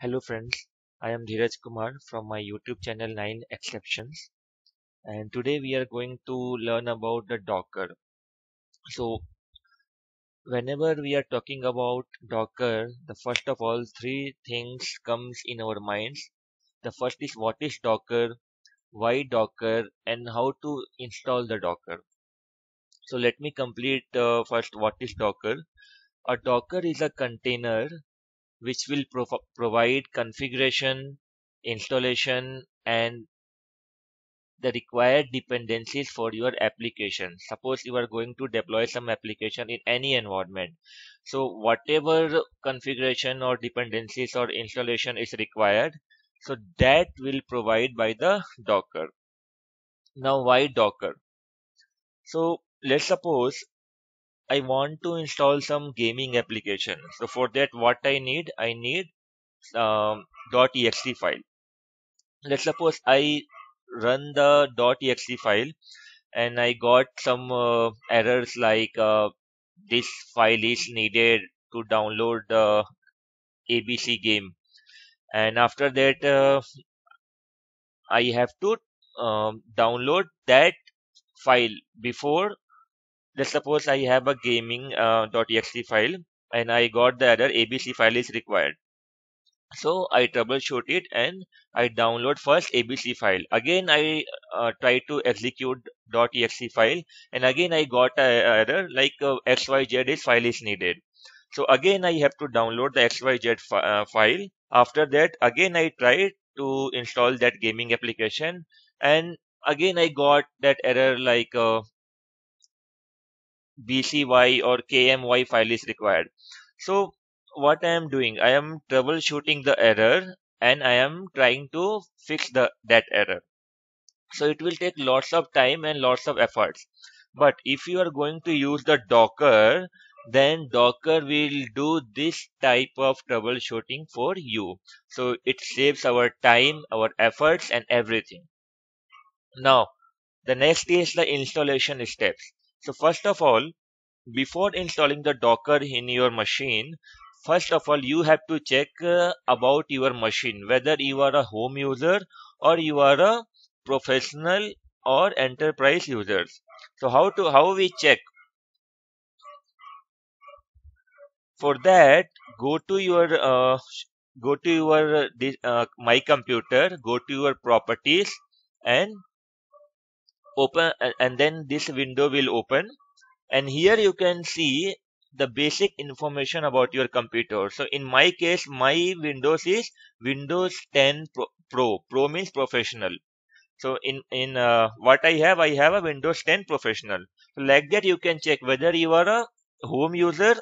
Hello friends, I am Dheeraj Kumar from my YouTube channel 9 Exceptions, and today we are going to learn about the Docker. So whenever we are talking about Docker, the first of all three things comes in our minds. The first is what is Docker, why Docker, and how to install the Docker. So let me complete first what is Docker. A Docker is a container which will provide configuration, installation, and the required dependencies for your application. Suppose you are going to deploy some application in any environment. So whatever configuration or dependencies or installation is required, so that will provide by the Docker. Now why Docker? So let's suppose I want to install some gaming application. So for that what I need .exe file. Let's suppose I run the .exe file and I got some errors like this file is needed to download the ABC game, and after that I have to download that file before. Let's suppose I have a gaming .exe file and I got the error ABC file is required. So I troubleshoot it and I download first ABC file. Again I try to execute .exe file, and again I got a error like XYZ is file is needed. So again I have to download the XYZ file. After that again I try to install that gaming application, and again I got that error like BCY or KMY file is required. So what I am doing, I am troubleshooting the error and I am trying to fix that error. So it will take lots of time and lots of efforts. But if you are going to use the Docker, then Docker will do this type of troubleshooting for you. So it saves our time, our efforts, and everything. Now, the next is the installation steps. So first of all, before installing the Docker in your machine, first of all you have to check about your machine, whether you are a home user or you are a professional or enterprise users. So how we check? For that, go to your my computer, go to your properties, and open, and then this window will open. And here you can see the basic information about your computer. So in my case, my Windows is Windows 10 Pro. Pro means professional. So in what I have a Windows 10 Professional. So like that, you can check whether you are a home user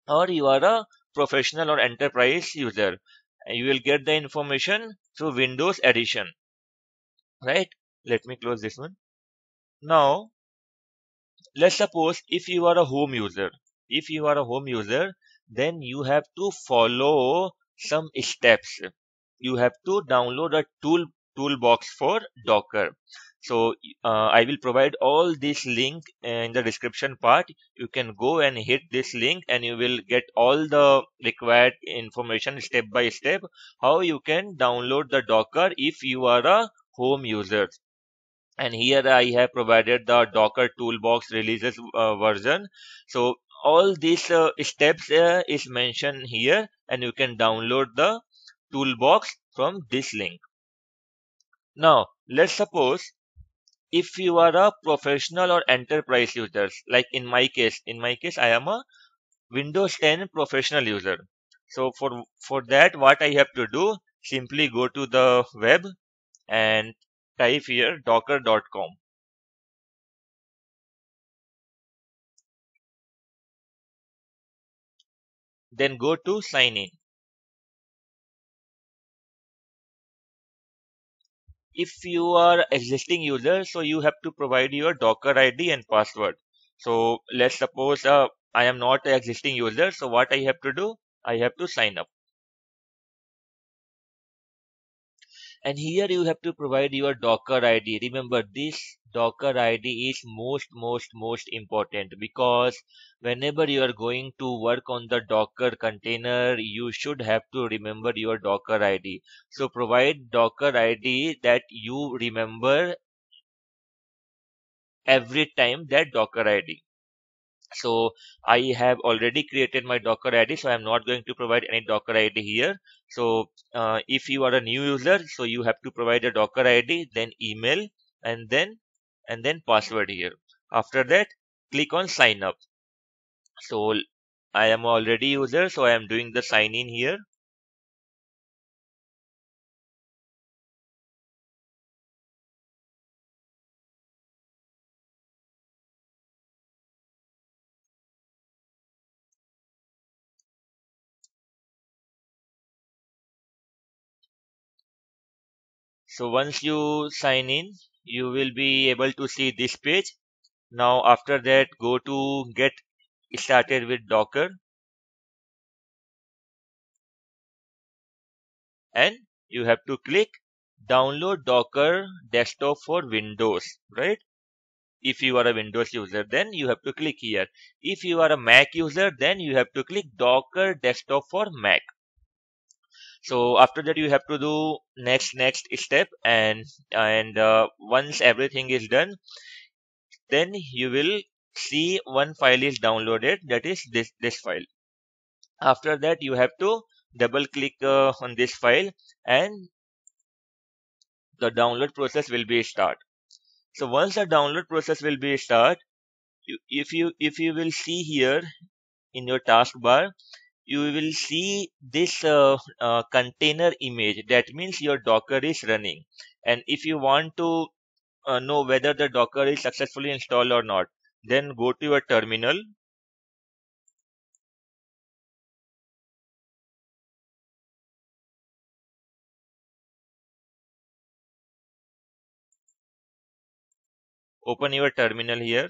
or you are a professional or enterprise user. And you will get the information through Windows Edition, right? Let me close this one. Now let's suppose if you are a home user, then you have to follow some steps. You have to download a toolbox for Docker. So I will provide all this link in the description part. You can go and hit this link and you will get all the required information step by step how you can download the Docker if you are a home user. And here I have provided the Docker toolbox releases version. So all these steps is mentioned here, and you can download the toolbox from this link. Now let's suppose if you are a professional or enterprise users, like in my case I am a Windows 10 professional user. So for that what I have to do, simply go to the web and type here docker.com. Then go to sign in. If you are existing user, so you have to provide your Docker ID and password. So let's suppose I am not an existing user, so what I have to do, I have to sign up. And here you have to provide your Docker ID. Remember, this Docker ID is most important, because whenever you are going to work on the Docker container, you should have to remember your Docker ID. So provide Docker ID that you remember every time, that Docker ID. So I have already created my Docker ID, so I'm not going to provide any Docker ID here. So if you are a new user, so you have to provide a Docker ID, then email, and then password here. After that, click on sign up. So I am already user, so I am doing the sign in here. So once you sign in, you will be able to see this page. Now after that, go to get started with Docker, and you have to click download Docker desktop for Windows, right? If you are a Windows user, then you have to click here. If you are a Mac user, then you have to click Docker desktop for Mac. So after that, you have to do next step, and once everything is done, then you will see one file is downloaded, that is this file. After that, you have to double click on this file, and the download process will be start. So once the download process will be start, if you will see here in your taskbar, you will see this container image. That means your Docker is running. And if you want to know whether the Docker is successfully installed or not, then go to your terminal. Open your terminal here.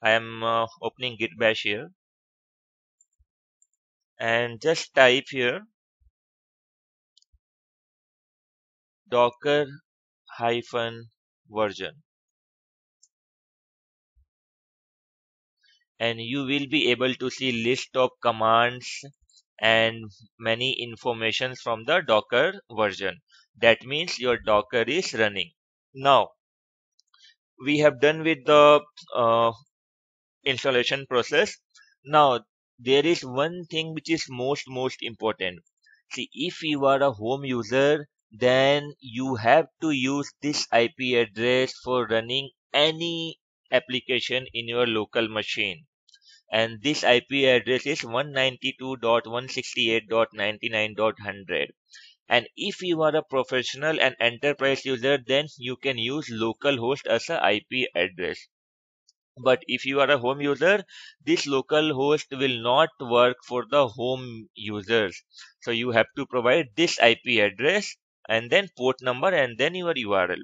I am opening Git Bash here, and just type here Docker hyphen version, and you will be able to see list of commands and many informations from the Docker version. That means your Docker is running. Now we have done with the uh, installation process. Now there is one thing which is most important. See, if you are a home user, then you have to use this IP address for running any application in your local machine. And this IP address is 192.168.99.100. And if you are a professional and enterprise user, then you can use localhost as a IP address. But if you are a home user, this localhost will not work for the home users. So you have to provide this IP address and then port number and then your URL.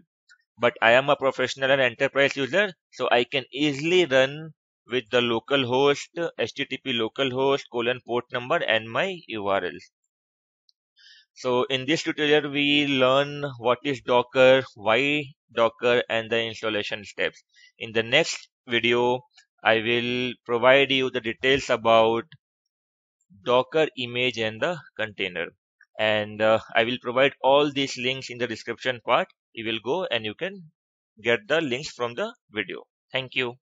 But I am a professional and enterprise user, so I can easily run with the localhost, HTTP localhost, colon port number and my URL. So in this tutorial, we learn what is Docker, why Docker, and the installation steps. In the next video, I will provide you the details about Docker image and the container. And I will provide all these links in the description part. You will go and you can get the links from the video. Thank you.